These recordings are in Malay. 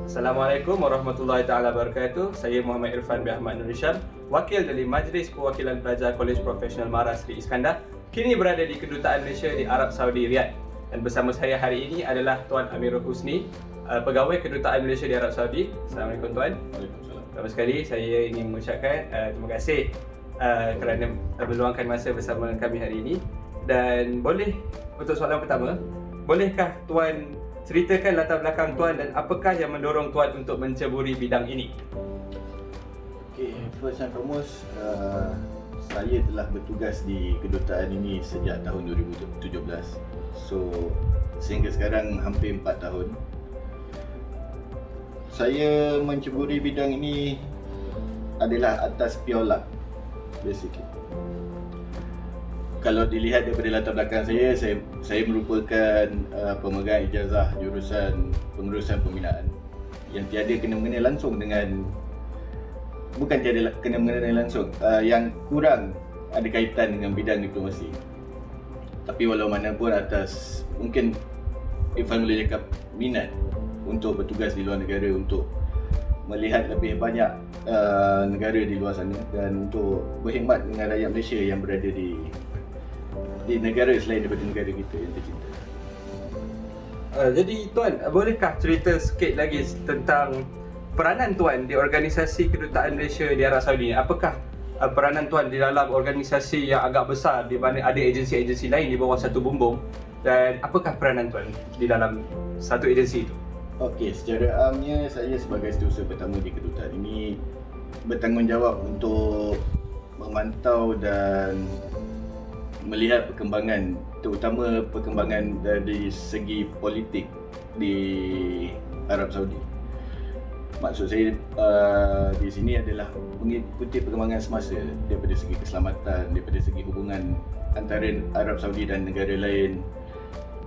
Assalamualaikum warahmatullahi taala wabarakatuh. Saya Muhammad Irfan bin Ahmad Nur Hisham, wakil dari Majlis Perwakilan Pelajar Kolej Profesional Mara Sri Iskandar, kini berada di Kedutaan Malaysia di Arab Saudi Riyadh. Dan bersama saya hari ini adalah Tuan Amirul Husni, pegawai Kedutaan Malaysia di Arab Saudi. Assalamualaikum Tuan. Waalaikumsalam. Pertama sekali saya ingin mengucapkan terima kasih kerana meluangkan masa bersama kami hari ini. Dan boleh, untuk soalan pertama, bolehkah Tuan ceritakan latar belakang Tuan dan apakah yang mendorong Tuan untuk menceburi bidang ini? Okay, first and foremost, saya telah bertugas di kedutaan ini sejak tahun 2017. So, sehingga sekarang hampir 4 tahun. Saya menceburi bidang ini adalah atas pure luck, basically. Kalau dilihat daripada latar belakang saya merupakan pemegang ijazah jurusan pengurusan pembinaan yang tiada kena-mengena langsung dengan, bukan tiada kena-mengena langsung, yang kurang ada kaitan dengan bidang diplomasi. Tapi walau mana pun atas, mungkin Irfan boleh cakap, minat untuk bertugas di luar negara, untuk melihat lebih banyak negara di luar sana dan untuk berkhidmat dengan rakyat Malaysia yang berada di negara selain daripada negara kita yang tercinta. Jadi Tuan, bolehkah cerita sikit lagi tentang peranan Tuan di organisasi Kedutaan Malaysia di Arab Saudi? Apakah peranan Tuan di dalam organisasi yang agak besar di mana ada agensi-agensi lain di bawah satu bumbung, dan apakah peranan Tuan di dalam satu agensi itu? Okey, secara amnya saya sebagai setiausaha pertama di kedutaan ini bertanggungjawab untuk memantau dan melihat perkembangan, terutama perkembangan dari segi politik di Arab Saudi. Maksud saya di sini adalah mengikuti perkembangan semasa daripada segi keselamatan, daripada segi hubungan antara Arab Saudi dan negara lain,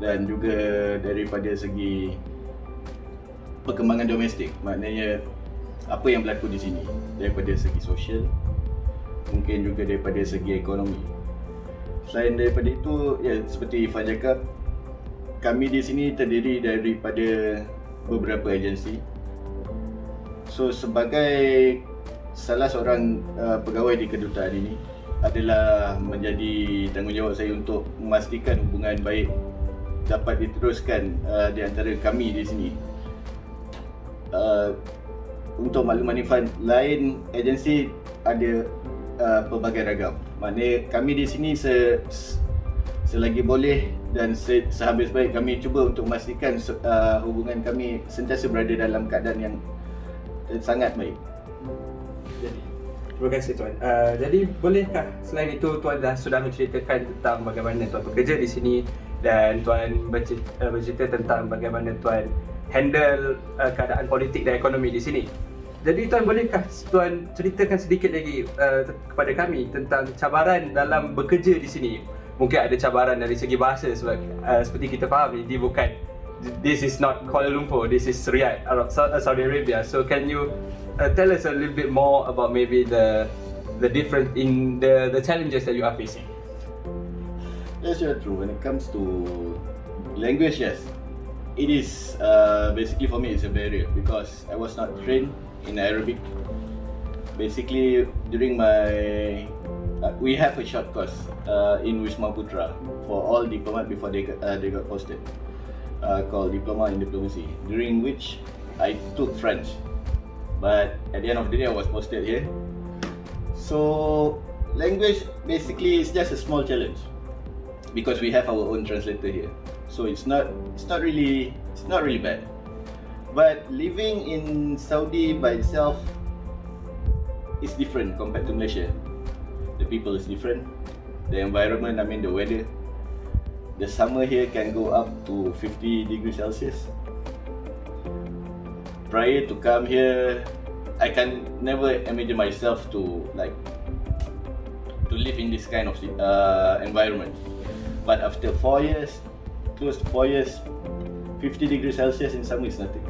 dan juga daripada segi perkembangan domestik, maknanya apa yang berlaku di sini daripada segi sosial, mungkin juga daripada segi ekonomi. Selain daripada itu, ya seperti Irfan cakap, kami di sini terdiri daripada beberapa agensi. So sebagai salah seorang pegawai di kedutaan ini adalah menjadi tanggungjawab saya untuk memastikan hubungan baik dapat diteruskan di antara kami di sini. Untuk makluman Irfan, lain agensi ada pelbagai ragam. Maknanya kami di sini selagi boleh dan sehabis baik kami cuba untuk memastikan hubungan kami sentiasa berada dalam keadaan yang sangat baik. Jadi, terima kasih Tuan. Jadi bolehkah selain itu Tuan sudah menceritakan tentang bagaimana Tuan bekerja di sini dan Tuan bercerita tentang bagaimana Tuan handle keadaan politik dan ekonomi di sini. Jadi Tuan, bolehkah Tuan ceritakan sedikit lagi kepada kami tentang cabaran dalam bekerja di sini? Mungkin ada cabaran dari segi bahasa sebab seperti kita faham ini bukan, this is not Kuala Lumpur, this is Riyadh, Saudi Arabia. So can you tell us a little bit more about maybe the difference in the challenges that you are facing? Yes, you're true. When it comes to language, yes, it is basically for me it's a barrier because I was not trained in Arabic. Basically, during my we have a short course in Wisma Putra for all diplomat before they got posted, called Diploma in Diplomacy, during which I took French. But at the end of the day, I was posted here. So language basically is just a small challenge because we have our own translator here. So it's not really bad. But living in Saudi by itself is different compared to Malaysia. The people is different. The environment, I mean the weather. The summer here can go up to 50 degrees Celsius. Prior to come here, I can never imagine myself to live in this kind of environment. But after 4 years, close to 4 years, 50 degrees Celsius in summer is nothing.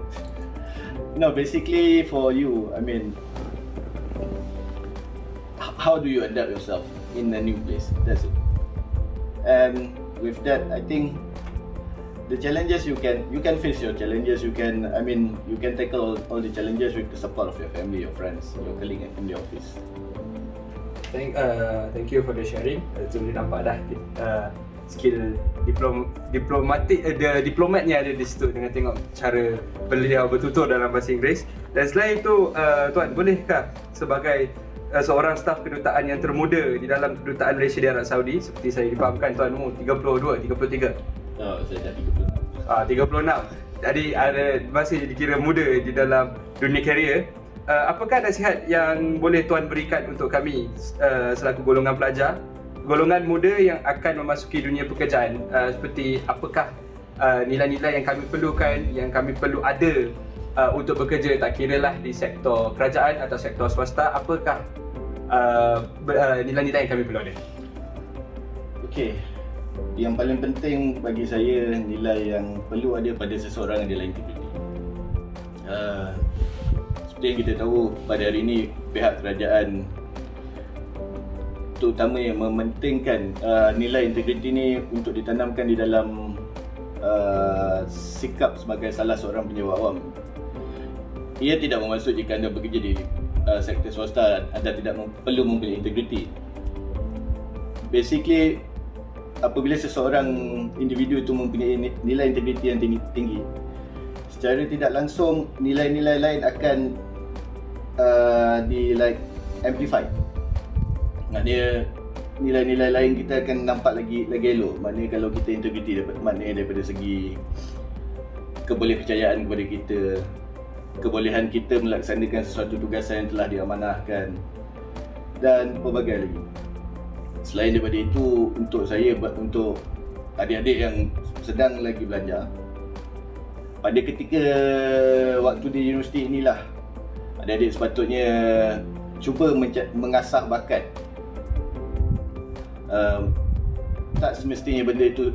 Basically for you, I mean, how do you adapt yourself in a new place? That's it. And with that, I think the challenges you can face your challenges. You can tackle all the challenges with the support of your family, your friends, your colleague in the office. Thank you for the sharing. Boleh nampak dah skill diplomat ni ada di situ dengan tengok cara beliau bertutur dalam bahasa Inggeris. Dan selain itu, Tuan, bolehkah sebagai seorang staf kedutaan yang termuda di dalam kedutaan Malaysia di Arab Saudi, seperti saya difahamkan Tuan umur 32, 33? Saya dah 36. Jadi masih dikira muda di dalam dunia karier. Apakah nasihat yang boleh Tuan berikan untuk kami selaku golongan pelajar, golongan muda yang akan memasuki dunia pekerjaan, seperti apakah nilai-nilai yang kami perlukan, yang kami perlu ada untuk bekerja, tak kiralah di sektor kerajaan atau sektor swasta, apakah nilai-nilai yang kami perlu ada? Okey. Yang paling penting bagi saya, nilai yang perlu ada pada seseorang adalah integriti. Seperti yang kita tahu, pada hari ini pihak kerajaan terutama yang mementingkan nilai integriti ni untuk ditanamkan di dalam sikap sebagai salah seorang penyewa awam. Ia tidak bermaksud jika anda bekerja di sektor swasta anda tidak perlu mempunyai integriti. Basically, apabila seseorang individu itu mempunyai nilai integriti yang tinggi, secara tidak langsung nilai-nilai lain akan amplify. Maknanya nilai-nilai lain kita akan nampak lagi elok. Maknanya kalau kita integriti, maknanya daripada segi kebolehpercayaan kepada kita, kebolehan kita melaksanakan sesuatu tugasan yang telah diamanahkan, dan pelbagai lagi. Selain daripada itu, untuk saya, untuk adik-adik yang sedang lagi belajar, pada ketika waktu di universiti inilah adik-adik sepatutnya cuba mengasah bakat. Tak semestinya benda itu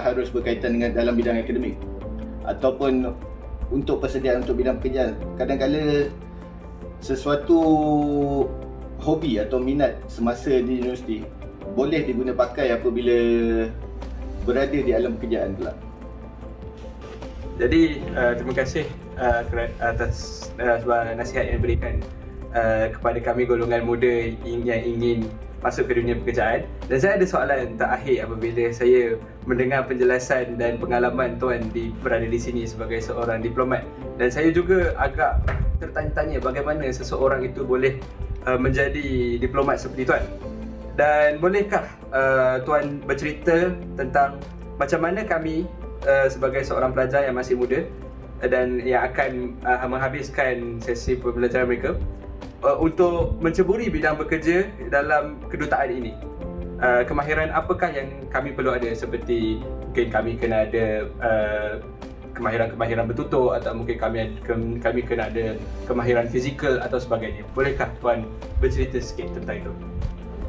harus berkaitan dengan dalam bidang akademik ataupun untuk persediaan untuk bidang pekerjaan. Kadang-kadang sesuatu hobi atau minat semasa di universiti boleh diguna pakai apabila berada di alam pekerjaan pula. Jadi terima kasih atas nasihat yang diberikan kepada kami golongan muda yang ingin masuk ke dunia pekerjaan. Dan saya ada soalan terakhir apabila saya mendengar penjelasan dan pengalaman Tuan berada di sini sebagai seorang diplomat. Dan saya juga agak tertanya-tanya bagaimana seseorang itu boleh menjadi diplomat seperti Tuan. Dan bolehkah Tuan bercerita tentang macam mana kami sebagai seorang pelajar yang masih muda dan yang akan menghabiskan sesi pembelajaran mereka untuk menceburi bidang bekerja dalam kedutaan ini. Kemahiran apakah yang kami perlu ada, seperti mungkin kami kena ada kemahiran bertutur, atau mungkin kami kena ada kemahiran fizikal atau sebagainya. Bolehkah Tuan bercerita sikit tentang itu?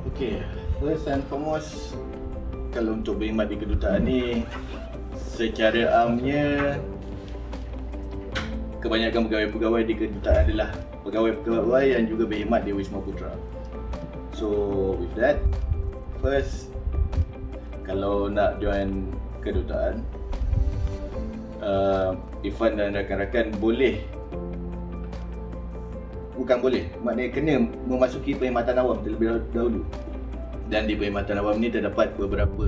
Okey, first and foremost, kalau untuk berkhidmat di kedutaan ni, secara amnya kebanyakan pegawai-pegawai di kedutaan adalah pegawai-pegawai yang juga berkhidmat di Wisma Putra. So with that, first, kalau nak join kedutaan, Irfan dan rakan-rakan maknanya kena memasuki perkhidmatan awam terlebih dahulu. Dan di perkhidmatan awam ni terdapat beberapa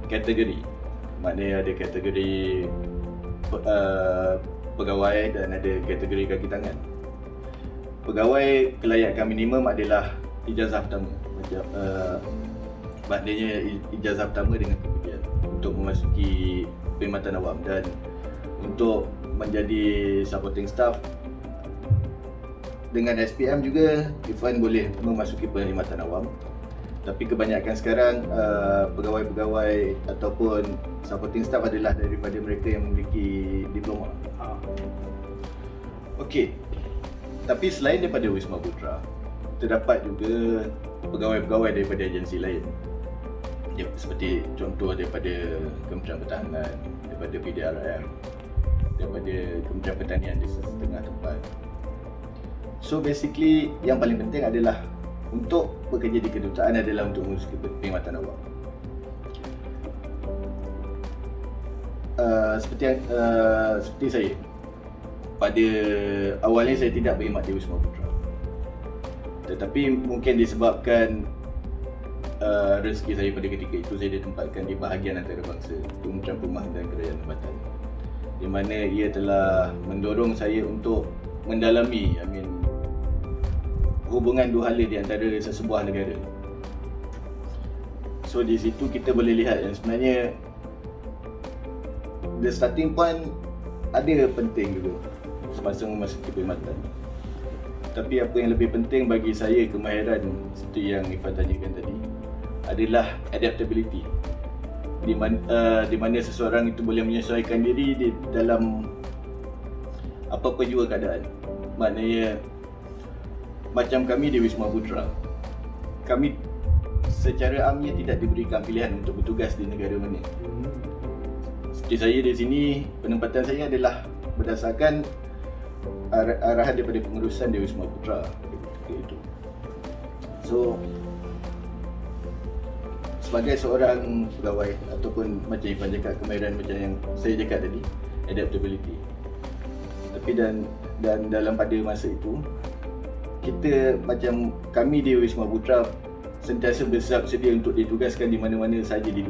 kategori. Maknanya ada kategori pegawai dan ada kategori kaki tangan. Pegawai kelayakan minimum adalah ijazah pertama. Maknanya ijazah pertama dengan kemudian untuk memasuki perkhidmatan awam. Dan untuk menjadi supporting staff dengan SPM juga, Irfan boleh memasuki perkhidmatan awam. Tapi kebanyakan sekarang pegawai-pegawai ataupun supporting staff adalah daripada mereka yang memiliki diploma. Okey. Tapi selain daripada Wisma Putra, terdapat juga pegawai-pegawai daripada agensi lain. Seperti contoh daripada Kementerian Pertahanan, daripada PDRM, daripada Kementerian Pertanian di setengah tempat. So basically, yang paling penting adalah untuk bekerja di kedutaan adalah untuk mengurus perkhidmatan awam. seperti saya, pada awalnya saya tidak berkhidmat di Wisma Putra, tetapi mungkin disebabkan rezeki saya pada ketika itu, saya ditempatkan di bahagian antarabangsa Kementerian Perumahan dan Kerajaan Tempatan, di mana ia telah mendorong saya untuk mendalami hubungan dua hala di antara sesebuah negara. So di situ kita boleh lihat yang sebenarnya the starting point ada penting juga semasa memasuki perkhidmatan. Tapi apa yang lebih penting bagi saya, kemahiran seperti yang Ifan tanyakan tadi, adalah adaptability, di mana seseorang itu boleh menyesuaikan diri di dalam apa-apa jua keadaan. Maknanya macam kami di Wisma Putra, kami secara amnya tidak diberikan pilihan untuk bertugas di negara mana. Seperti saya di sini, penempatan saya adalah berdasarkan arahan daripada pengurusan di Wisma Putra ketika itu. So sebagai seorang pegawai, ataupun macam Ifan cakap, kemahiran macam yang saya cakap tadi, adaptability. Tapi dan dalam pada masa itu, kita macam kami di Wisma Putra sentiasa bersiap sedia untuk ditugaskan di mana-mana sahaja di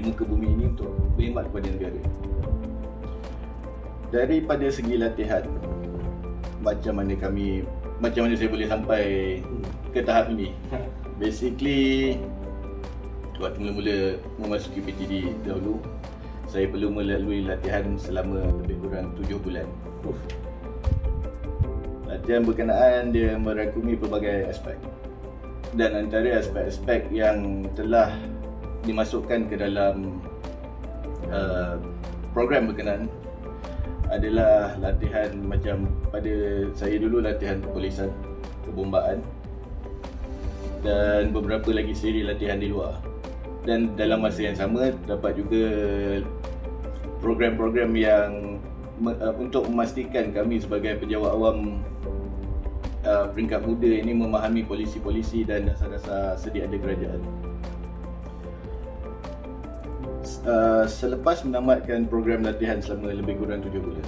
muka bumi ini untuk berkhidmat kepada negara. Daripada segi latihan, macam mana saya boleh sampai ke tahap ini. Basically, waktu mula-mula memasuki PTD dahulu, saya perlu melalui latihan selama lebih kurang 7 bulan. Latihan berkenaan dia merangkumi pelbagai aspek, dan antara aspek-aspek yang telah dimasukkan ke dalam program berkenaan adalah latihan macam pada saya dulu, latihan kepolisan, kebombaan, dan beberapa lagi siri latihan di luar. Dan dalam masa yang sama dapat juga program-program yang untuk memastikan kami sebagai penjawat awam peringkat muda ini memahami polisi-polisi dan dasar-dasar sedia ada kerajaan. Selepas menamatkan program latihan selama lebih kurang 7 bulan,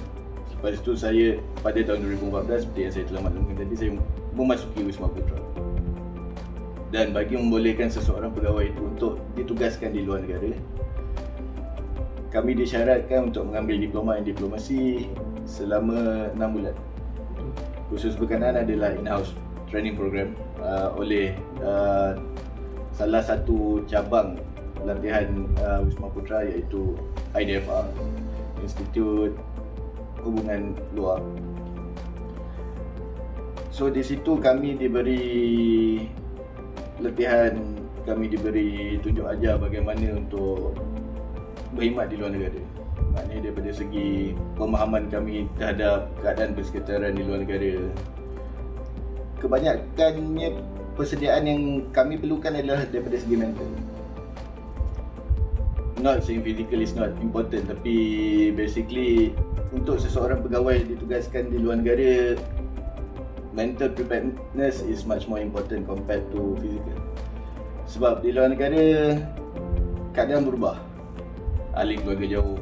lepas itu saya pada tahun 2014, seperti yang saya telah maklumkan tadi, saya memasuki Wisma Putra. Dan bagi membolehkan seseorang pegawai itu untuk ditugaskan di luar negara, kami disyaratkan untuk mengambil diploma dan diplomasi selama 6 bulan. Khusus berkenaan adalah in-house training program oleh salah satu cabang latihan Wisma Putra, iaitu IDFR, Institut Hubungan Luar. So di situ kami diberi latihan, kami diberi tunjuk ajar bagaimana untuk berkhidmat di luar negara. Maknanya daripada segi pemahaman kami terhadap keadaan persekitaran di luar negara, kebanyakannya persediaan yang kami perlukan adalah daripada segi mental. Not saying physical is not important, tapi basically untuk seseorang pegawai ditugaskan di luar negara, mental preparedness is much more important compared to physical. Sebab di luar negara keadaan berubah, alih keluarga jauh,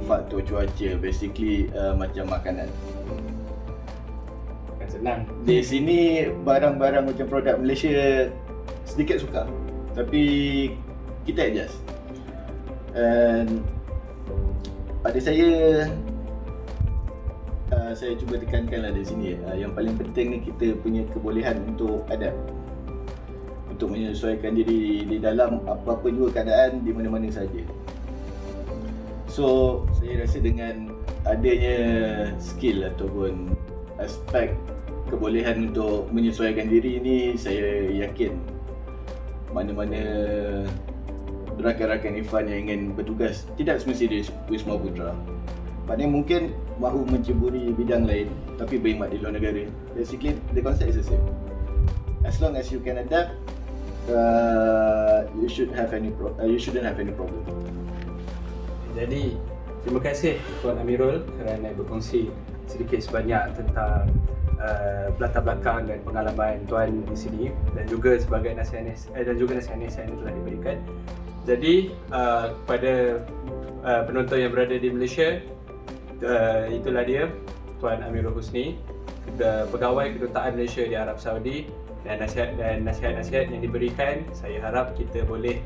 faktor cuaca, basically macam makanan. Bukan senang. Di sini barang-barang macam produk Malaysia sedikit sukar, tapi kita adjust. And pada saya cuba tekankanlah di sini, yang paling penting ni kita punya kebolehan untuk adapt, untuk menyesuaikan diri di dalam apa-apa juga keadaan di mana-mana saja. So saya rasa dengan adanya skill ataupun aspek kebolehan untuk menyesuaikan diri ini, saya yakin mana-mana rakan-rakan Ifan yang ingin bertugas, tidak semestinya di Wisma Putra, maknanya mungkin mahu menceburi bidang lain tapi berkhidmat di luar negara, basically the concept is the same. As long as you can adapt, you shouldn't have any problem. Jadi terima kasih Tuan Amirul kerana berkongsi sedikit sebanyak tentang latar belakang dan pengalaman Tuan di sini, dan juga sebagai nasihat yang telah diberikan. Jadi kepada penonton yang berada di Malaysia, itulah dia Tuan Amirul Husni, pegawai kedutaan Malaysia di Arab Saudi, dan nasihat-nasihat yang diberikan, saya harap kita boleh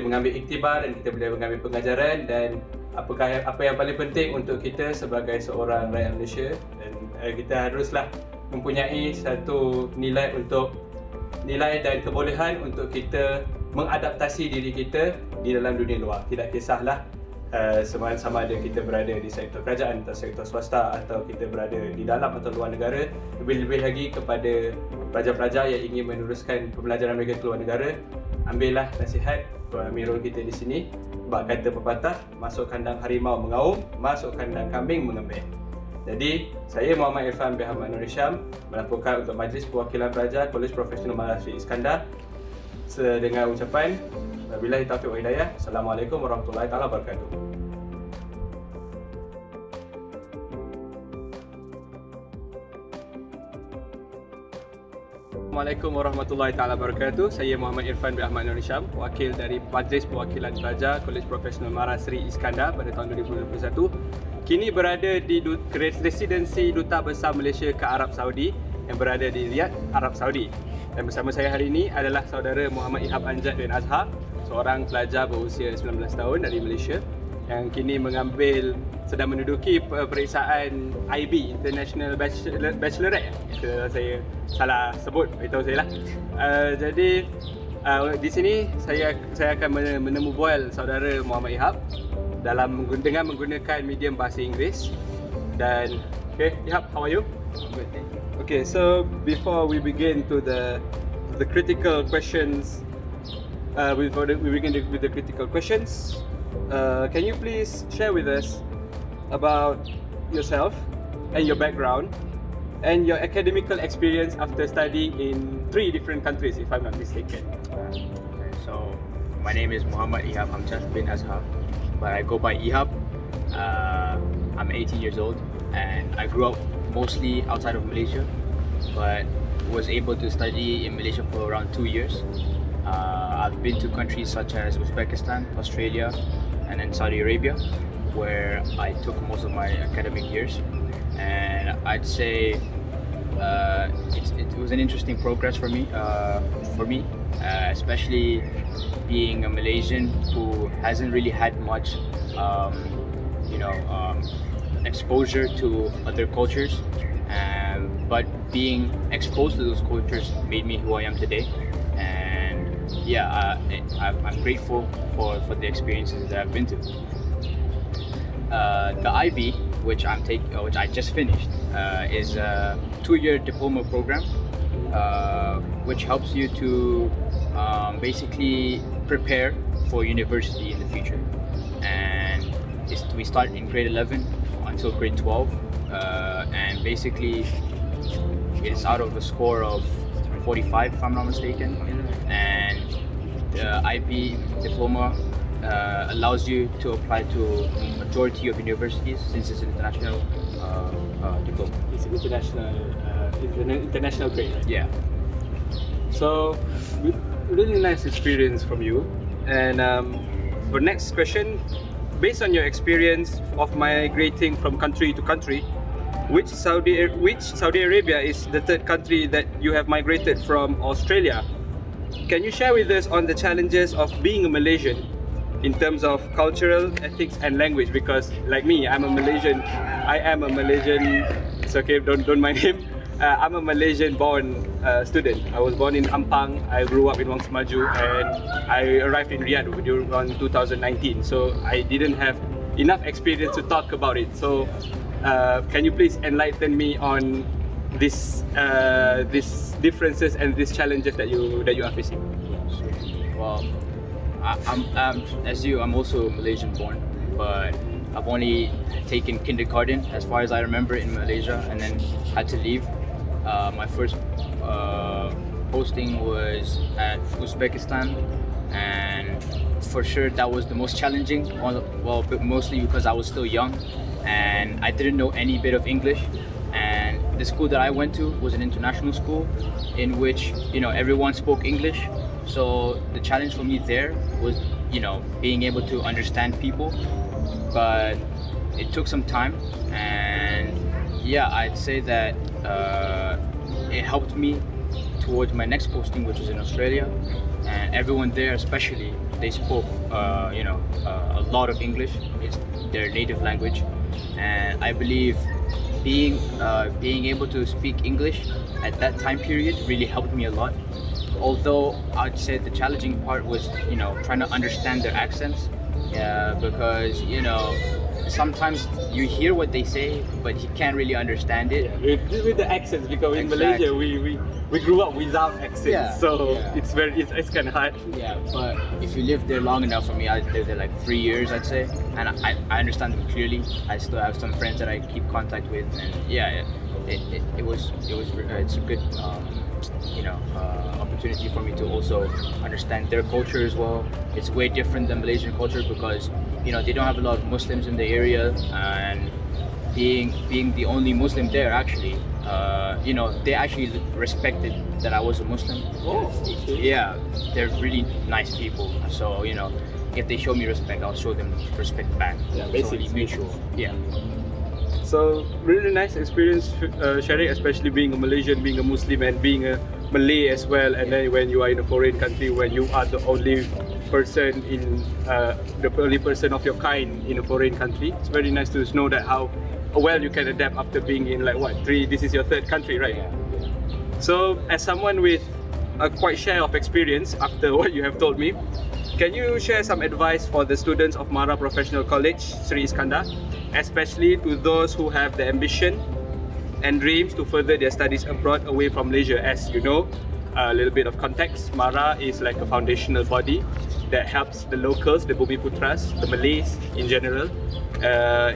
mengambil iktibar dan kita boleh mengambil pengajaran, dan apa yang paling penting untuk kita sebagai seorang rakyat Malaysia, dan kita haruslah mempunyai satu nilai dan kebolehan untuk kita mengadaptasi diri kita di dalam dunia luar. Tidak kisahlah sama ada kita berada di sektor kerajaan atau sektor swasta, atau kita berada di dalam atau luar negara. Lebih-lebih lagi kepada pelajar-pelajar yang ingin meneruskan pembelajaran mereka ke luar negara, ambillah nasihat Tuan Amirul kita di sini. Bak kata pepatah, masuk kandang harimau mengaum, masuk kandang kambing mengembek. Jadi, saya Muhammad Irfan bin Ahmad Nur Hisham melaporkan untuk Majlis Perwakilan Pelajar Kolej Profesional Mara Sri Iskandar dengan ucapan wabillahi taufiq wa hidayah. Assalamualaikum warahmatullahi taala wabarakatuh. Assalamualaikum warahmatullahi taala wabarakatuh. Saya Muhammad Irfan bin Ahmad Nur Hisham, wakil dari Majlis Perwakilan Pelajar Kolej Profesional Mara Sri Iskandar pada tahun 2021. Kini berada di residensi Duta Besar Malaysia ke Arab Saudi yang berada di Riyadh, Arab Saudi. Dan bersama saya hari ini adalah saudara Muhammad Ihab Anjad bin Azhar, seorang pelajar berusia 19 tahun dari Malaysia yang kini sedang menduduki peperiksaan IB, International Bachelorette. Saya salah sebut, beritahu saya lah. Jadi di sini saya akan menemu bual saudara Muhammad Ihab dengan menggunakan medium bahasa Inggeris. Dan Ihab, how are you? Good, thank you. Okay, so before we begin to the critical questions, we begin with the critical questions. Can you please share with us about yourself and your background and your academical experience after studying in 3 different countries, if I'm not mistaken? Okay, so my name is Muhammad Ihab Amjad bin Azhar, but I go by Ihab. I'm 18 years old and I grew up mostly outside of Malaysia, but was able to study in Malaysia for around 2 years. I've been to countries such as Uzbekistan, Australia, and then Saudi Arabia, where I took most of my academic years. And I'd say it was an interesting progress for me, especially being a Malaysian who hasn't really had much, exposure to other cultures, but being exposed to those cultures made me who I am today. And yeah, I'm grateful for the experiences that I've been to. The IB, which I just finished, is a 2-year diploma program, which helps you to basically prepare for university in the future. And we start in grade 11 until grade 12, and basically it's out of a score of 45, if I'm not mistaken. And the IB diploma allows you to apply to a majority of universities, since it's an international diploma. It's an international grade, right? Yeah. So, really nice experience from you. And for next question, based on your experience of migrating from country to country, which Saudi Arabia is the 3rd country that you have migrated from Australia? Can you share with us on the challenges of being a Malaysian in terms of cultural, ethics and language? Because like me, I am a Malaysian, it's okay, don't mind him. I'm a Malaysian born student. I was born in Ampang, I grew up in Wang Semaju, and I arrived in Riyadh around 2019. So I didn't have enough experience to talk about it. So can you please enlighten me on these differences and these challenges that you are facing? Well, I'm also Malaysian born, but I've only taken kindergarten as far as I remember in Malaysia, and then had to leave. My first posting was at Uzbekistan, and for sure that was the most challenging. Well, but mostly because I was still young and I didn't know any bit of English. And the school that I went to was an international school in which everyone spoke English, So the challenge for me there was, being able to understand people, but it took some time, and yeah, I'd say that it helped me towards my next posting, which is in Australia, and everyone there, especially, they spoke, a lot of English. It's their native language, and I believe being able to speak English at that time period really helped me a lot. Although I'd say the challenging part was, trying to understand their accents, because sometimes you hear what they say, but you can't really understand it. With the accents, because in Exactly. Malaysia we grew up without accents, Yeah, so yeah. it's kind of hard. Yeah, but if you live there long enough, for me, I lived there like 3 years, I'd say, and I understand them clearly. I still have some friends that I keep contact with, and yeah, it's a good opportunity for me to also understand their culture as well. It's way different than Malaysian culture because they don't have a lot of Muslims in the area, and being the only Muslim there, actually, they actually respected that I was a Muslim. Oh, okay. Yeah, they're really nice people. So if they show me respect, I'll show them respect back. Yeah, So basic it's mutual. Yeah. So really nice experience sharing, especially being a Malaysian, being a Muslim, and being a Malay as well. And then when you are in a foreign country, when you are the only person of your kind in a foreign country, it's very nice to know that how well you can adapt after being in this is your third country, right? Yeah. So as someone with a quite share of experience after what you have told me, can you share some advice for the students of Mara Professional College, Sri Iskandar, especially to those who have the ambition and dreams to further their studies abroad away from Malaysia? As you know, a little bit of context, Mara is like a foundational body that helps the locals, the Bumiputras, the Malays in general,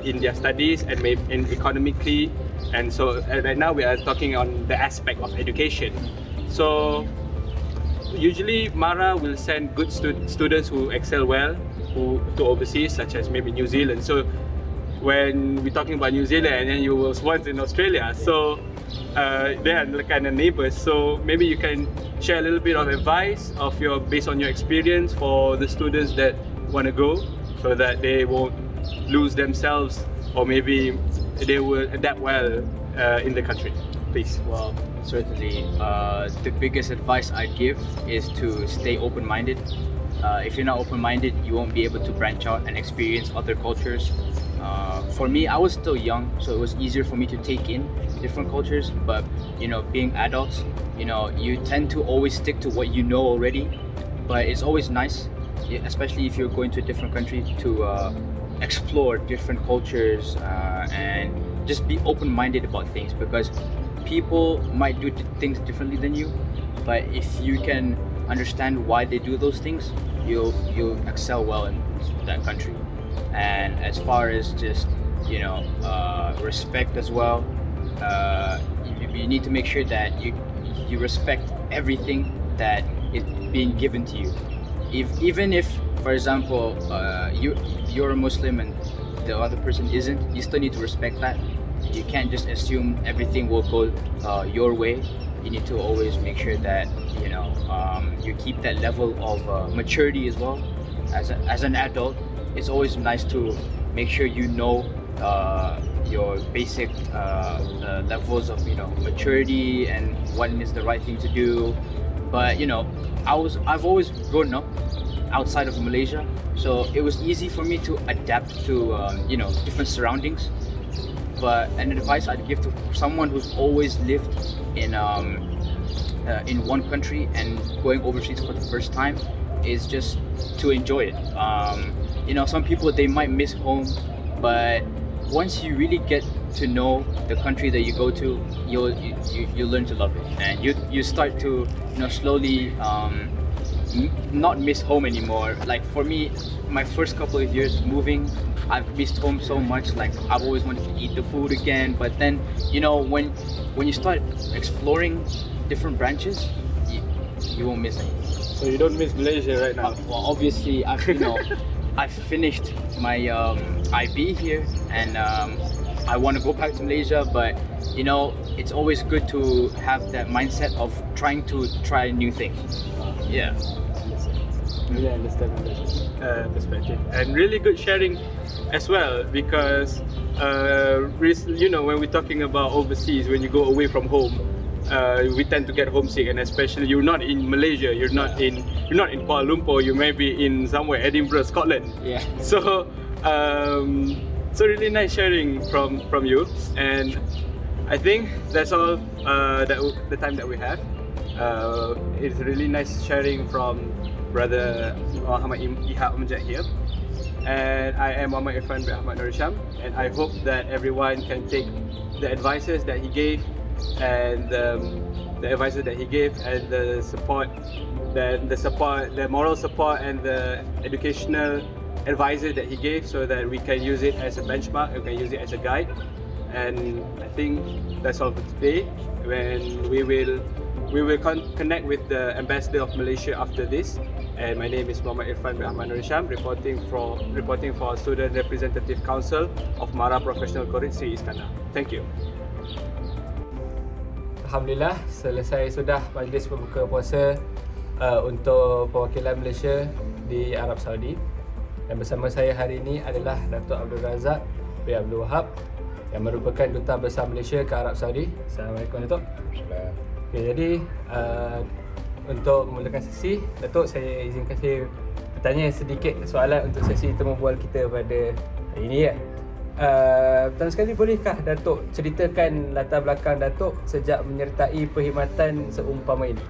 in their studies and economically. And so right now we are talking on the aspect of education. So usually Mara will send good students who excel well to overseas, such as maybe New Zealand. So when we're talking about New Zealand, and then you were once in Australia, so they are kind of neighbors. So maybe you can share a little bit of advice based on your experience for the students that want to go, so that they won't lose themselves, or maybe they will adapt well in the country. Please. Well, certainly, the biggest advice I'd give is to stay open-minded. If you're not open-minded, you won't be able to branch out and experience other cultures. For me, I was still young, so it was easier for me to take in different cultures. But being adults, you tend to always stick to what you know already. But it's always nice, especially if you're going to a different country, to explore different cultures and just be open-minded about things, because people might do things differently than you, but if you can understand why they do those things, you'll excel well in that country. And as far as just respect as well, you need to make sure that you respect everything that is being given to you. Even if, for example, you're a Muslim and the other person isn't, you still need to respect that. You can't just assume everything will go your way. You need to always make sure that you keep that level of maturity as well. As an adult, it's always nice to make sure your basic levels of maturity and what is the right thing to do. But I've always grown up outside of Malaysia, so it was easy for me to adapt to different surroundings. But an advice I'd give to someone who's always lived in one country and going overseas for the first time is just to enjoy it. Some people, they might miss home, but once you really get to know the country that you go to, you learn to love it, and you start to slowly not miss home anymore. Like for me, my first couple of years moving, I've missed home so much. Like I've always wanted to eat the food again, but then when you start exploring different branches, you won't miss anything. So you don't miss Malaysia right now? Well, obviously, I've finished my IB here, and I want to go back to Malaysia, but you know, it's always good to have that mindset of trying new things. Yeah. Really understand perspective, and really good sharing as well, because you know, when we're talking about overseas, when you go away from home, we tend to get homesick, and especially you're not in Malaysia, you're not in Kuala Lumpur, you may be in somewhere Edinburgh, Scotland. Yeah. So so really nice sharing from you, and I think that's all the time that we have. It's really nice sharing from Brother Muhammad Ihab Amjad here, and I am Muhammad Irfan bin Ahmad Nur Hisham, and I hope that everyone can take the advices that he gave, and the advices that he gave, and the moral support and the educational advice that he gave, so that we can use it as a benchmark, we can use it as a guide. And I think that's all for today. When we will connect with the Ambassador of Malaysia after this. And my name is Muhammad Irfan bin Ahmad Nur Hisham, reporting for Student Representative Council of Mara Professional College Sri Iskandar. Thank you. Alhamdulillah, selesai sudah majlis pembuka puasa untuk perwakilan Malaysia di Arab Saudi. Dan bersama saya hari ini adalah Datuk Abdul Razak bin Abdul Wahab yang merupakan Duta Besar Malaysia ke Arab Saudi. Assalamualaikum Datuk. Assalamualaikum. Okay, jadi untuk memulakan sesi, Datuk, saya izinkan saya bertanya sedikit soalan untuk sesi temu bual kita pada hari ini ya. Pertama sekali, bolehkah Datuk ceritakan latar belakang Datuk sejak menyertai perkhidmatan seumpama ini?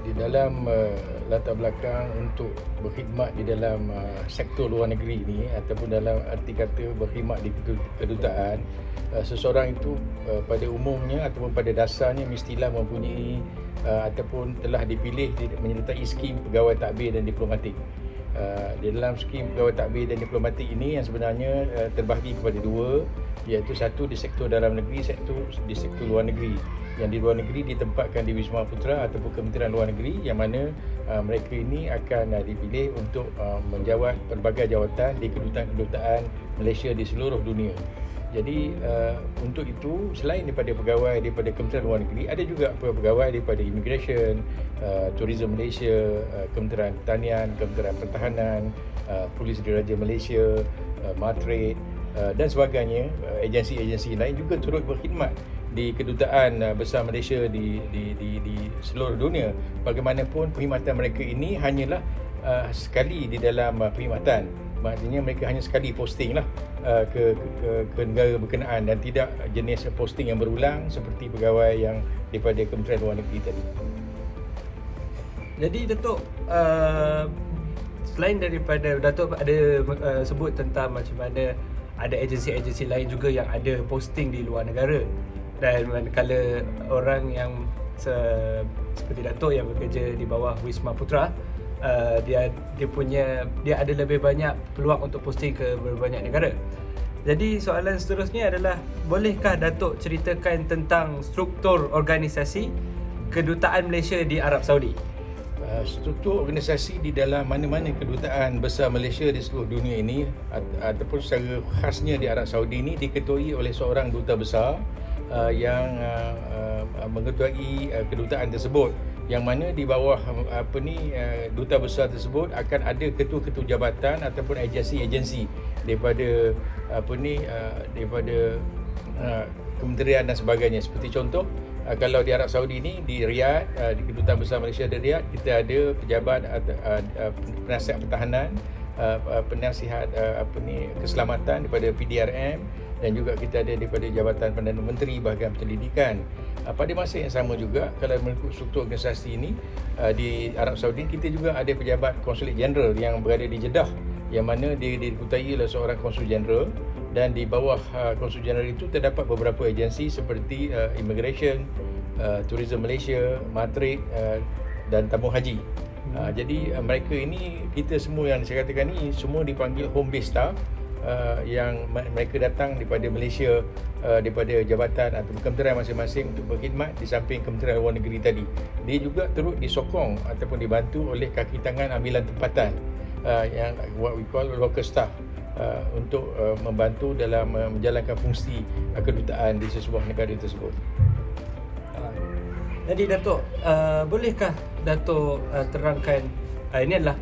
Di dalam latar belakang untuk berkhidmat di dalam sektor luar negeri ini, ataupun dalam arti kata berkhidmat di kedutaan, seseorang itu pada umumnya ataupun pada dasarnya mestilah mempunyai ataupun telah dipilih menyertai skim pegawai takbir dan diplomatik. Di dalam skim pegawai takbir dan diplomatik ini yang sebenarnya terbahagi kepada dua, iaitu satu di sektor dalam negeri, satu di sektor luar negeri. Yang di luar negeri ditempatkan di Wisma Putra ataupun Kementerian Luar Negeri, yang mana mereka ini akan dipilih untuk menjawat pelbagai jawatan di kedutaan-kedutaan Malaysia di seluruh dunia. Jadi untuk itu, selain daripada pegawai daripada Kementerian Luar Negeri, ada juga pegawai daripada Immigration, Tourism Malaysia, Kementerian Pertanian, Kementerian Pertahanan, Polis Diraja Malaysia, Matrade dan sebagainya. Agensi-agensi lain juga turut berkhidmat di kedutaan besar Malaysia di seluruh dunia. Bagaimanapun perkhidmatan mereka ini hanyalah sekali di dalam perkhidmatan. Maksudnya mereka hanya sekali posting lah ke negara berkenaan, dan tidak jenis posting yang berulang seperti pegawai yang daripada Kementerian Luar Negeri tadi. Jadi Datuk, selain daripada Datuk ada sebut tentang macam mana ada agensi-agensi lain juga yang ada posting di luar negara, dan manakala orang yang seperti Datuk yang bekerja di bawah Wisma Putra, dia ada lebih banyak peluang untuk posting ke berbanyak negara. Jadi soalan seterusnya adalah, bolehkah Datuk ceritakan tentang struktur organisasi kedutaan Malaysia di Arab Saudi? Struktur organisasi di dalam mana-mana kedutaan besar Malaysia di seluruh dunia ini, ataupun secara khasnya di Arab Saudi ini, diketuai oleh seorang duta besar yang mengetuai kedutaan tersebut, yang mana di bawah duta besar tersebut akan ada ketua-ketua jabatan ataupun agensi-agensi daripada daripada kementerian dan sebagainya. Seperti contoh, kalau di Arab Saudi ini, di Riyadh, di Kedutaan Besar Malaysia di Riyadh, kita ada pejabat penasihat pertahanan, penasihat keselamatan daripada PDRM, dan juga kita ada daripada Jabatan Perdana Menteri bahagian pendidikan. Pada masa yang sama juga, kalau mengikut struktur organisasi ini, di Arab Saudi kita juga ada pejabat konsulat jeneral yang berada di Jeddah, yang mana dikutai oleh seorang konsul jeneral, dan di bawah konsul jeneral itu terdapat beberapa agensi seperti Immigration, Tourism Malaysia, Matrade dan Tabung Haji. Jadi mereka ini, kita semua yang saya katakan ni, semua dipanggil home based staff, yang mereka datang daripada Malaysia, daripada jabatan atau kementerian masing-masing untuk berkhidmat di samping Kementerian Luar Negeri tadi. Dia juga turut disokong ataupun dibantu oleh kaki tangan ambilan tempatan, yang what we call local staff. membantu dalam menjalankan fungsi kedutaan di sesebuah negara tersebut. Jadi Datuk, bolehkah Datuk terangkan, ini adalah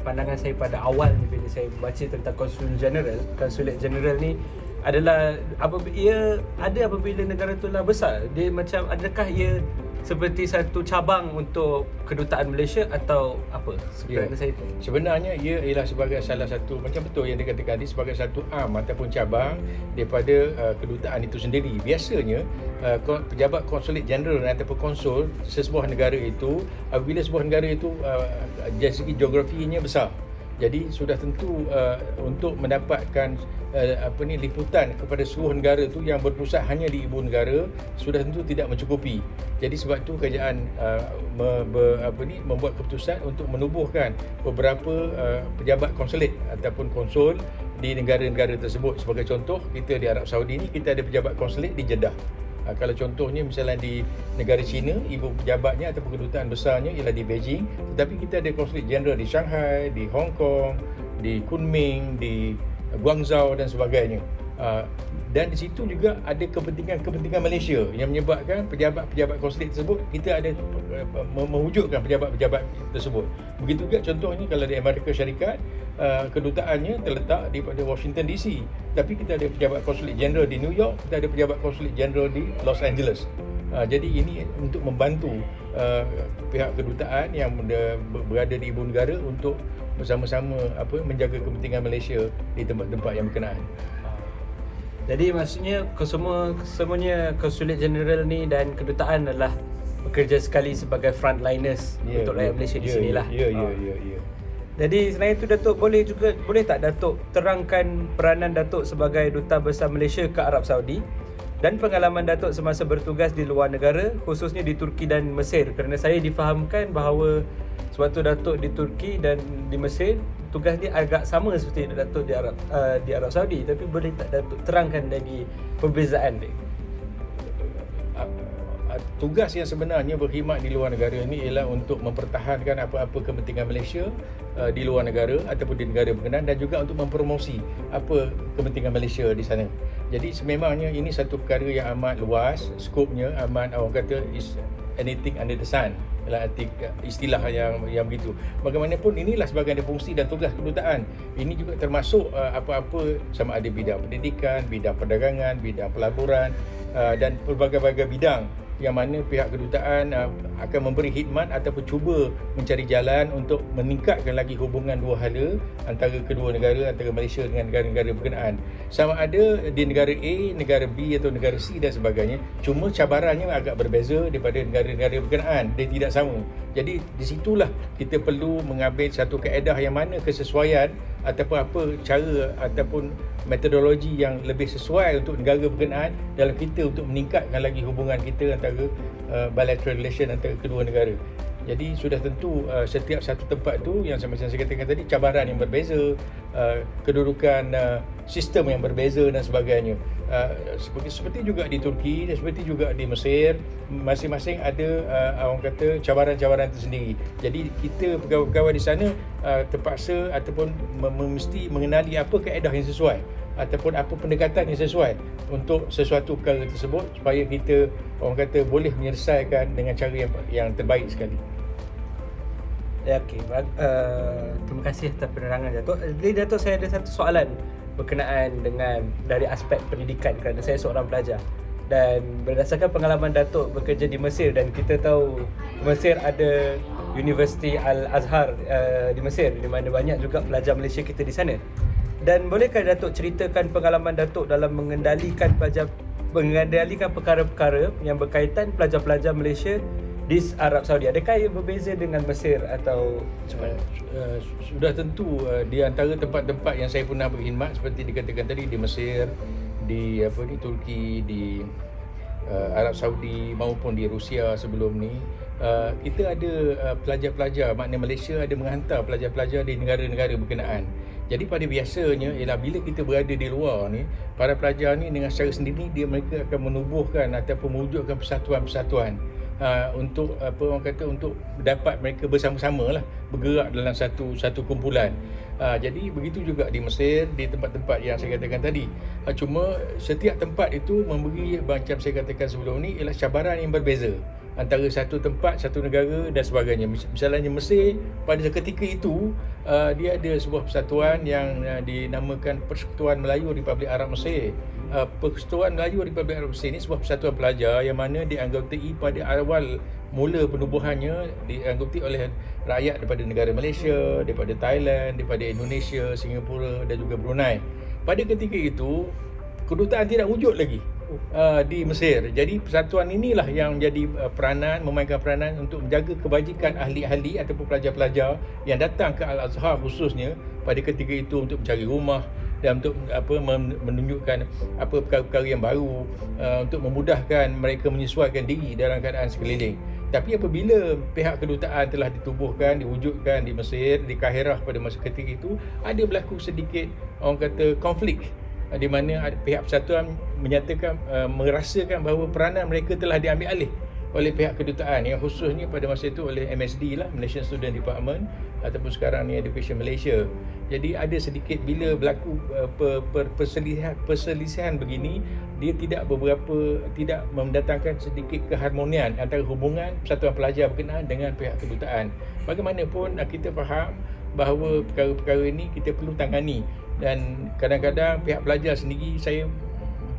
pandangan saya pada awal bila saya baca tentang Konsulat Jeneral ni adalah apabila negara tu lah besar, dia macam adakah ia seperti satu cabang untuk kedutaan Malaysia atau apa? Sebenarnya ia ialah sebagai salah satu, macam betul yang dikatakan tadi, sebagai satu arm ataupun cabang daripada kedutaan itu sendiri. Biasanya pejabat konsulat jeneral ataupun konsul sesebuah negara itu, apabila sebuah negara itu dari segi geografinya besar, jadi sudah tentu untuk mendapatkan liputan kepada seluruh negara tu yang berpusat hanya di ibu negara sudah tentu tidak mencukupi. Jadi sebab tu kerajaan membuat keputusan untuk menubuhkan beberapa pejabat konsulat ataupun konsul di negara-negara tersebut. Sebagai contoh, kita di Arab Saudi ni kita ada pejabat konsulat di Jeddah. Kalau contohnya misalnya di negara China, ibu pejabatnya ataupun kedutaan besarnya ialah di Beijing, tetapi kita ada konsulat jeneral di Shanghai, di Hong Kong, di Kunming, di Guangzhou dan sebagainya. Dan di situ juga ada kepentingan Malaysia yang menyebabkan pejabat-pejabat konsulat tersebut kita ada mewujudkan pejabat-pejabat tersebut. Begitu juga contohnya kalau di Amerika Syarikat, kedutaannya terletak di Washington DC, tapi kita ada pejabat konsulat jeneral di New York, kita ada pejabat konsulat jeneral di Los Angeles. Jadi ini untuk membantu pihak kedutaan yang berada di ibu negara untuk bersama-sama menjaga kepentingan Malaysia di tempat-tempat yang berkenaan. Jadi maksudnya semuanya konsulat jeneral ni dan kedutaan adalah bekerja sekali sebagai frontliners untuk rakyat Malaysia di sinilah. Ya. Jadi selain itu Datuk, boleh tak Datuk terangkan peranan Datuk sebagai Duta Besar Malaysia ke Arab Saudi dan pengalaman Datuk semasa bertugas di luar negara, khususnya di Turki dan Mesir? Kerana saya difahamkan bahawa sewaktu Datuk di Turki dan di Mesir, tugas dia agak sama seperti Datuk di Arab Saudi, tapi boleh tak Datuk terangkan lagi perbezaan dia? Tugas yang sebenarnya berkhidmat di luar negara ini ialah untuk mempertahankan apa-apa kepentingan Malaysia di luar negara ataupun di negara berkenaan, dan juga untuk mempromosi apa kepentingan Malaysia di sana. Jadi sememangnya ini satu perkara yang amat luas, skopnya amat, orang kata is anything under the sun, dalam arti istilah yang begitu. Bagaimanapun inilah sebahagian dari fungsi dan tugas kedutaan. Ini juga termasuk apa-apa sama ada bidang pendidikan, bidang perdagangan, bidang pelaburan dan pelbagai-bagai bidang yang mana pihak kedutaan akan memberi khidmat ataupun cuba mencari jalan untuk meningkatkan lagi hubungan dua hala antara kedua negara, antara Malaysia dengan negara-negara berkenaan. Sama ada di negara A, negara B atau negara C dan sebagainya. Cuma cabarannya agak berbeza daripada negara-negara berkenaan. Dia tidak sama. Jadi di situlah kita perlu mengambil satu kaedah yang mana kesesuaian ataupun apa cara ataupun metodologi yang lebih sesuai untuk negara berkenaan dalam kita untuk meningkatkan lagi hubungan kita antara bilateral relation antara kedua negara. Jadi sudah tentu setiap satu tempat tu yang macam saya katakan tadi, cabaran yang berbeza, kedudukan sistem yang berbeza dan sebagainya. Seperti juga di Turki dan seperti juga di Mesir, masing-masing ada orang kata cabaran-cabaran tersendiri. Jadi kita pegawai-pegawai di sana terpaksa ataupun mesti mengenali apa kaedah yang sesuai ataupun apa pendekatan yang sesuai untuk sesuatu perkara tersebut supaya kita orang kata boleh menyelesaikan dengan cara yang terbaik sekali. Ya, okey. Terima kasih atas penerangan Datuk. Jadi Datuk, saya ada satu soalan berkenaan dengan dari aspek pendidikan kerana saya seorang pelajar. Dan berdasarkan pengalaman Datuk bekerja di Mesir, dan kita tahu Mesir ada Universiti Al-Azhar di Mesir di mana banyak juga pelajar Malaysia kita di sana. Dan bolehkah Datuk ceritakan pengalaman Datuk dalam mengendalikan perkara-perkara yang berkaitan pelajar-pelajar Malaysia di Arab Saudi? Adakah ia berbeza dengan Mesir atau macam mana? Sudah tentu di antara tempat-tempat yang saya pernah berkhidmat seperti dikatakan tadi di Mesir, di Turki, di Arab Saudi maupun di Rusia sebelum ni, kita ada pelajar-pelajar, maknanya Malaysia ada menghantar pelajar-pelajar di negara-negara berkenaan. Jadi pada biasanya ialah bila kita berada di luar ni, para pelajar ni dengan secara sendiri mereka akan menubuhkan ataupun mewujudkan persatuan-persatuan untuk apa orang kata, untuk dapat mereka bersama-sama lah bergerak dalam satu kumpulan. Jadi begitu juga di Mesir, di tempat-tempat yang saya katakan tadi. Cuma setiap tempat itu memberi, macam saya katakan sebelum ni, ialah cabaran yang berbeza antara satu tempat, satu negara dan sebagainya. Misalnya Mesir pada ketika itu dia ada sebuah persatuan yang dinamakan Persekutuan Melayu Republik Arab Mesir. Persekutuan Melayu Republik Arab Mesir ini sebuah persatuan pelajar yang mana dianggotai pada awal mula penubuhannya, dianggotai oleh rakyat daripada negara Malaysia, daripada Thailand, daripada Indonesia, Singapura dan juga Brunei. Pada ketika itu kedutaan tidak wujud lagi di Mesir. Jadi persatuan inilah yang menjadi memainkan peranan untuk menjaga kebajikan ahli-ahli ataupun pelajar-pelajar yang datang ke Al-Azhar khususnya pada ketika itu untuk mencari rumah dan untuk menunjukkan perkara-perkara yang baru, untuk memudahkan mereka menyesuaikan diri dalam keadaan sekeliling. Tapi apabila pihak kedutaan telah ditubuhkan, diwujudkan di Mesir, di Kahirah pada masa ketika itu, ada berlaku sedikit orang kata konflik, di mana pihak persatuan menyatakan merasakan bahawa peranan mereka telah diambil alih oleh pihak kedutaan, yang khususnya pada masa itu oleh MSD lah, Malaysian Student Department, ataupun sekarang ni Education Malaysia. Jadi ada sedikit bila berlaku perselisihan begini, dia tidak mendatangkan sedikit keharmonian antara hubungan persatuan pelajar berkenaan dengan pihak kedutaan. Bagaimanapun kita faham bahawa perkara-perkara ini kita perlu tangani, dan kadang-kadang pihak pelajar sendiri, saya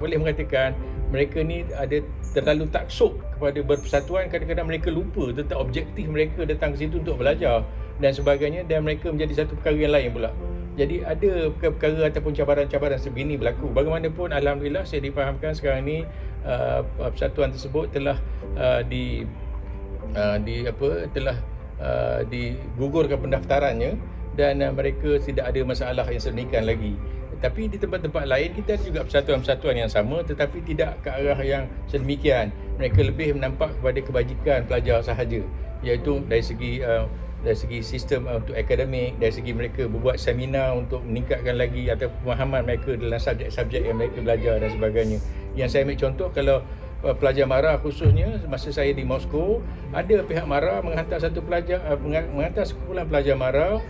boleh mengatakan mereka ni ada terlalu taksub kepada berpersatuan. Kadang-kadang mereka lupa tentang objektif mereka datang ke situ untuk belajar dan sebagainya, dan mereka menjadi satu perkara yang lain pula. Jadi ada perkara ataupun cabaran-cabaran sebegini berlaku. Bagaimanapun alhamdulillah saya difahamkan sekarang ni persatuan tersebut telah digugurkan pendaftarannya, dan mereka tidak ada masalah yang sedemikian lagi. Tapi di tempat-tempat lain kita ada juga persatuan-persatuan yang sama, tetapi tidak ke arah yang sedemikian. Mereka lebih menampak kepada kebajikan pelajar sahaja, iaitu dari segi sistem untuk akademik, dari segi mereka berbuat seminar untuk meningkatkan lagi atau pemahaman mereka dalam subjek-subjek yang mereka belajar dan sebagainya. Yang saya ambil contoh, kalau pelajar MARA khususnya, masa saya di Moskow, ada pihak MARA menghantar sekumpulan pelajar MARA,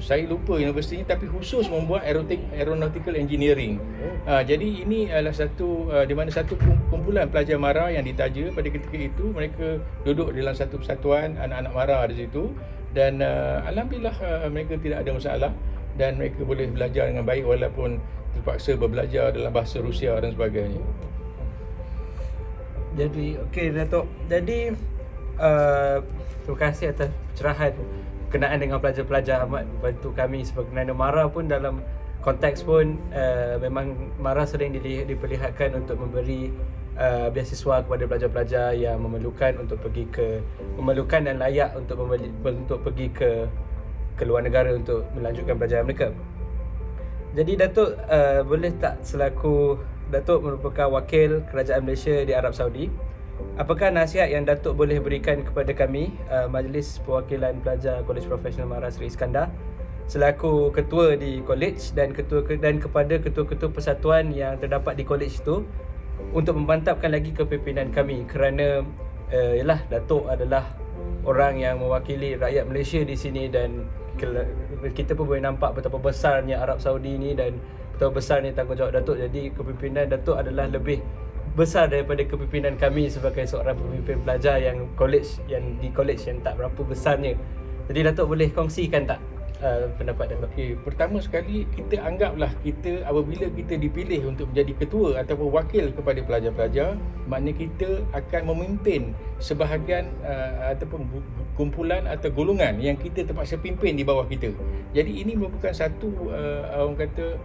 saya lupa universitinya, tapi khusus membuat aeronautical engineering. Jadi ini adalah di mana satu kumpulan pelajar MARA yang ditaja pada ketika itu, mereka duduk dalam satu persatuan anak-anak MARA di situ, dan alhamdulillah mereka tidak ada masalah dan mereka boleh belajar dengan baik walaupun terpaksa berbelajar dalam bahasa Rusia dan sebagainya. Jadi okey Datuk. Jadi terima kasih atas pencerahan berkenaan dengan pelajar-pelajar. Amat membantu kami sebagai Nano MARA pun dalam konteks pun memang MARA sering diperlihatkan untuk memberi beasiswa kepada pelajar-pelajar yang memerlukan dan layak untuk pergi ke luar negara untuk melanjutkan pelajaran mereka. Jadi Datuk, boleh tak selaku Datuk merupakan wakil kerajaan Malaysia di Arab Saudi, apakah nasihat yang Datuk boleh berikan kepada kami, Majlis Perwakilan Pelajar Kolej Profesional MARA Seri Iskandar, selaku ketua di kolej dan kepada ketua-ketua persatuan yang terdapat di kolej itu, untuk memantapkan lagi kepimpinan kami, kerana Datuk adalah orang yang mewakili rakyat Malaysia di sini, dan kita pun boleh nampak betapa besarnya Arab Saudi ni dan betapa besarnya tanggungjawab Datuk. Jadi kepimpinan Datuk adalah lebih besar daripada kepimpinan kami sebagai seorang pemimpin pelajar yang di kolej yang tak berapa besarnya. Jadi Datuk boleh kongsikan tak pendapat Datuk? Okey, pertama sekali kita anggaplah kita apabila kita dipilih untuk menjadi ketua ataupun wakil kepada pelajar-pelajar, maknanya kita akan memimpin sebahagian ataupun kumpulan atau golongan yang kita terpaksa pimpin di bawah kita. Jadi ini merupakan satu orang kata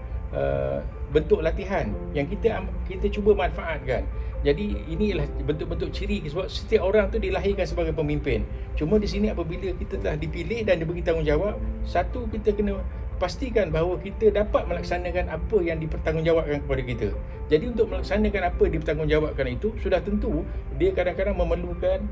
bentuk latihan yang kita cuba manfaatkan. Jadi inilah bentuk-bentuk ciri, sebab setiap orang tu dilahirkan sebagai pemimpin. Cuma di sini apabila kita telah dipilih dan diberi tanggungjawab, satu, kita kena pastikan bahawa kita dapat melaksanakan apa yang dipertanggungjawabkan kepada kita. Jadi untuk melaksanakan apa yang dipertanggungjawabkan itu, sudah tentu dia kadang-kadang memerlukan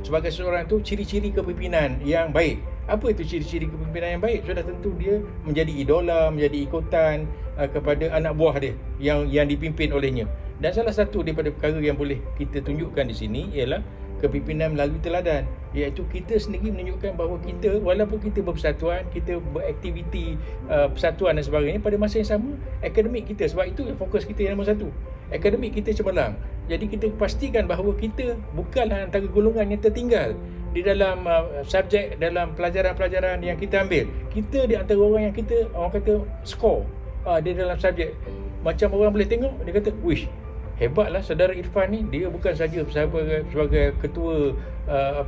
sebagai seorang itu ciri-ciri kepimpinan yang baik. Apa itu ciri-ciri kepimpinan yang baik? Sudah tentu dia menjadi idola, menjadi ikutan kepada anak buah dia yang dipimpin olehnya. Dan salah satu daripada perkara yang boleh kita tunjukkan di sini ialah kepimpinan melalui teladan, iaitu kita sendiri menunjukkan bahawa kita, walaupun kita berpersatuan, kita beraktiviti persatuan dan sebagainya, pada masa yang sama akademik kita, sebab itu fokus kita yang nombor satu, akademik kita cemerlang. Jadi kita pastikan bahawa kita bukanlah antara golongan yang tertinggal di dalam subjek, dalam pelajaran-pelajaran yang kita ambil. Kita di antara orang yang kita, orang kata, skor di dalam subjek. Macam orang boleh tengok, dia kata, wish, hebatlah saudara Irfan ni, dia bukan saja sebagai ketua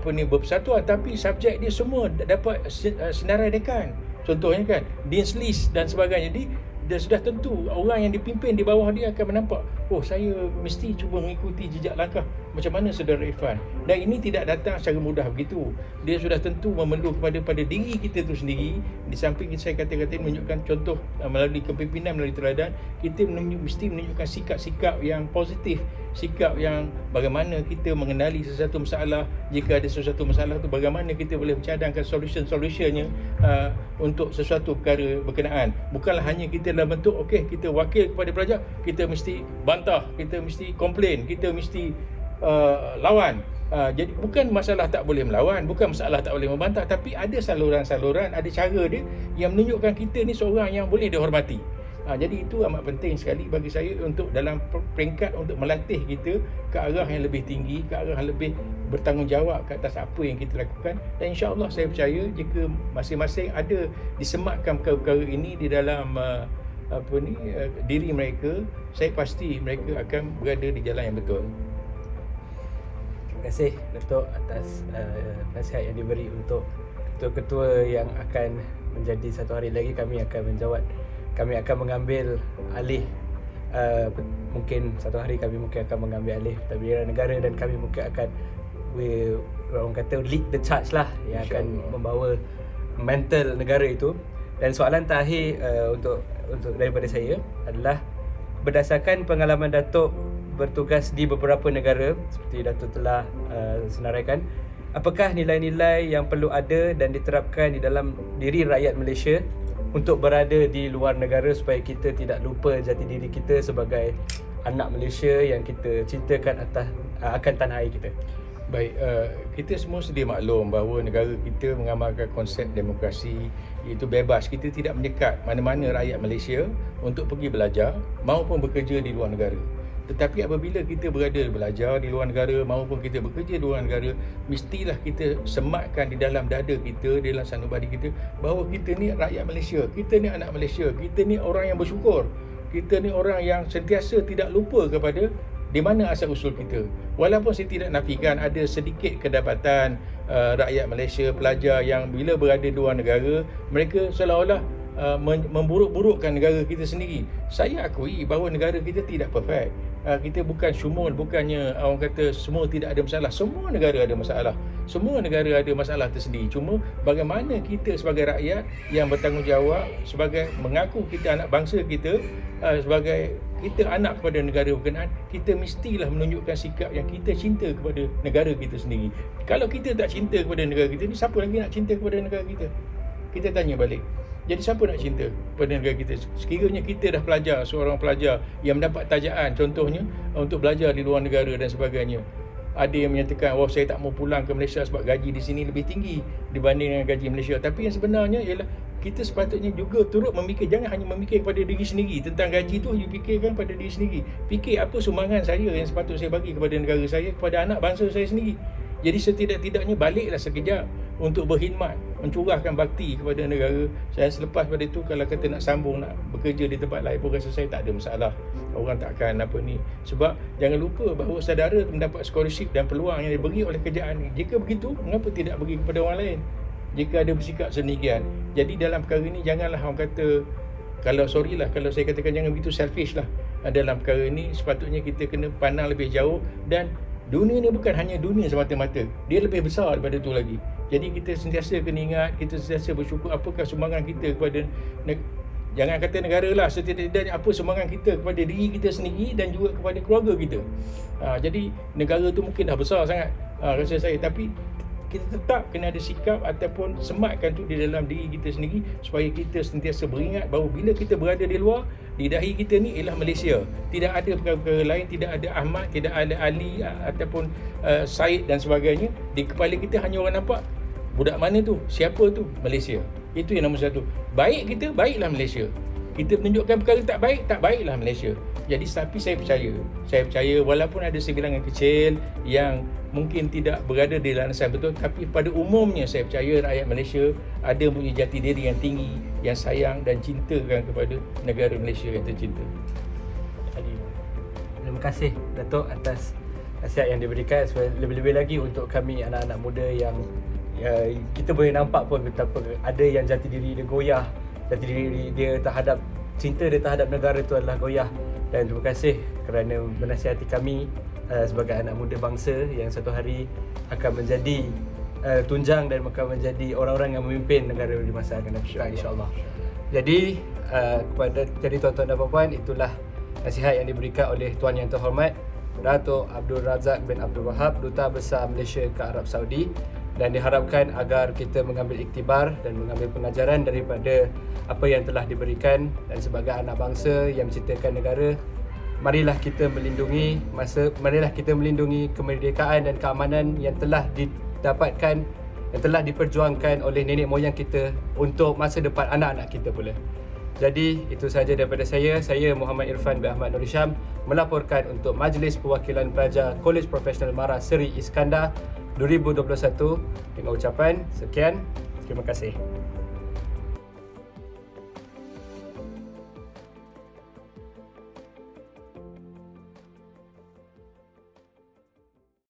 berpersatuan, tapi subjek dia semua dapat senarai dekan. Contohnya kan, Dean's List dan sebagainya. Jadi dia sudah tentu orang yang dipimpin di bawah dia akan menampak, oh saya mesti cuba mengikuti jejak langkah macam mana saudara Irfan. Dan ini tidak datang secara mudah begitu. Dia sudah tentu memerlu pada diri kita tu sendiri. Di samping saya kata-kata menunjukkan contoh melalui kepimpinan, melalui teladan, kita mesti menunjukkan sikap-sikap yang positif, sikap yang bagaimana kita mengenali sesuatu masalah. Jika ada sesuatu masalah tu, bagaimana kita boleh mencadangkan solution-nya untuk sesuatu perkara berkenaan. Bukanlah hanya kita dalam bentuk okey, kita wakil kepada pelajar, kita mesti bantah, kita mesti komplain, kita mesti lawan. Jadi bukan masalah tak boleh melawan, bukan masalah tak boleh membantah, tapi ada saluran-saluran, ada cara dia yang menunjukkan kita ni seorang yang boleh dihormati. Jadi itu amat penting sekali bagi saya untuk dalam peringkat untuk melatih kita ke arah yang lebih tinggi, ke arah yang lebih bertanggungjawab ke atas apa yang kita lakukan. Dan insya-Allah saya percaya jika masing-masing ada disematkan perkara-perkara ini di dalam diri mereka, saya pasti mereka akan berada di jalan yang betul. Terima kasih Datuk atas nasihat yang diberi untuk ketua-ketua yang akan menjadi satu hari lagi kami akan mengambil alih, mungkin satu hari kami mungkin akan mengambil alih pentadbiran negara, dan kami mungkin akan orang kata lead the charge lah, yang akan membawa mental negara itu. Dan soalan terakhir untuk daripada saya adalah, berdasarkan pengalaman Datuk bertugas di beberapa negara seperti Datuk telah senaraikan, apakah nilai-nilai yang perlu ada dan diterapkan di dalam diri rakyat Malaysia untuk berada di luar negara supaya kita tidak lupa jati diri kita sebagai anak Malaysia yang kita cintakan akan tanah air kita? Baik, kita semua sedia maklum bahawa negara kita mengamalkan konsep demokrasi, iaitu bebas. Kita tidak menyekat mana-mana rakyat Malaysia untuk pergi belajar maupun bekerja di luar negara. Tetapi apabila kita berada belajar di luar negara maupun kita bekerja di luar negara, mestilah kita sematkan di dalam dada kita, di dalam sanubari kita, bahawa kita ni rakyat Malaysia, kita ni anak Malaysia, kita ni orang yang bersyukur, kita ni orang yang sentiasa tidak lupa kepada di mana asal usul kita. Walaupun saya tidak nafikan ada sedikit kedapatan rakyat Malaysia, pelajar yang bila berada di luar negara, mereka seolah-olah memburuk-burukkan negara kita sendiri. Saya akui bahawa negara kita tidak perfect. Kita bukan syumul, bukannya orang kata semua tidak ada masalah. Semua negara ada masalah. Semua negara ada masalah tersendiri. Cuma bagaimana kita sebagai rakyat yang bertanggungjawab, sebagai mengaku kita anak bangsa kita, sebagai kita anak kepada negara berkenaan, kita mestilah menunjukkan sikap yang kita cinta kepada negara kita sendiri. Kalau kita tak cinta kepada negara kita ni, siapa lagi nak cinta kepada negara kita? Kita tanya balik. Jadi siapa nak cinta pada negara kita? Sekiranya kita dah pelajar, seorang pelajar yang mendapat tajaan contohnya untuk belajar di luar negara dan sebagainya, ada yang menyatakan, oh saya tak mau pulang ke Malaysia sebab gaji di sini lebih tinggi dibanding dengan gaji Malaysia. Tapi yang sebenarnya ialah kita sepatutnya juga turut memikir, jangan hanya memikir kepada diri sendiri. Tentang gaji tu, you fikirkan pada diri sendiri. Fikir apa sumbangan saya yang sepatutnya saya bagi kepada negara saya, kepada anak bangsa saya sendiri. Jadi setidak-tidaknya baliklah sekejap untuk berkhidmat, mencurahkan bakti kepada negara. Saya selepas pada itu, kalau kata nak sambung, nak bekerja di tempat lain pun rasa saya tak ada masalah. Orang takkan sebab jangan lupa bahawa saudara mendapat scholarship dan peluang yang diberi oleh kerajaan. Jika begitu, mengapa tidak bagi kepada orang lain? Jika ada bersikap sedemikian. Jadi dalam perkara ini janganlah orang kata, kalau saya katakan jangan begitu selfish lah. Dalam perkara ini sepatutnya kita kena pandang lebih jauh, dan dunia ni bukan hanya dunia semata-mata, dia lebih besar daripada itu lagi. Jadi kita sentiasa kena ingat, kita sentiasa bersyukur apakah sumbangan kita kepada jangan kata negara lah, setidak-tidaknya apa sumbangan kita kepada diri kita sendiri dan juga kepada keluarga kita. Jadi negara tu mungkin dah besar sangat, rasa saya, tapi kita tetap kena ada sikap ataupun sematkan tu di dalam diri kita sendiri supaya kita sentiasa beringat bahawa bila kita berada di luar, di dahi kita ni ialah Malaysia. Tidak ada perkara-perkara lain, tidak ada Ahmad, tidak ada Ali ataupun Syed dan sebagainya. Di kepala kita hanya orang nampak budak mana tu, siapa tu, Malaysia. Itu yang nombor satu. Baik kita, baiklah Malaysia. Kita menunjukkan perkara tak baik, tak baiklah Malaysia. Jadi tapi saya percaya walaupun ada sebilangan kecil yang mungkin tidak berada di landasan betul, tapi pada umumnya saya percaya rakyat Malaysia ada punya jati diri yang tinggi, yang sayang dan cintakan kepada negara Malaysia yang tercinta. Terima kasih Datuk atas nasihat yang diberikan. Lebih-lebih lagi untuk kami anak-anak muda yang kita boleh nampak pun betapa ada yang jati diri dia goyah, jati diri dia terhadap cinta dia terhadap negara itu adalah goyah. Dan terima kasih kerana menasihati kami sebagai anak muda bangsa yang satu hari akan menjadi tunjang dan akan menjadi orang-orang yang memimpin negara di masa akan datang, insya-Allah. Jadi jadi tuan-tuan dan puan-puan, itulah nasihat yang diberikan oleh Tuan Yang Terhormat Datuk Abdul Razak bin Abdul Wahab, Duta Besar Malaysia ke Arab Saudi, dan diharapkan agar kita mengambil iktibar dan mengambil pengajaran daripada apa yang telah diberikan. Dan sebagai anak bangsa yang mencintakan negara, marilah kita melindungi kemerdekaan dan keamanan yang telah didapatkan, yang telah diperjuangkan oleh nenek moyang kita untuk masa depan anak-anak kita pula. Jadi itu sahaja daripada saya. Saya Muhammad Irfan bin Ahmad Nur Hisham melaporkan untuk Majlis Perwakilan Pelajar Kolej Profesional Mara Seri Iskandar 2021 dengan ucapan sekian, terima kasih.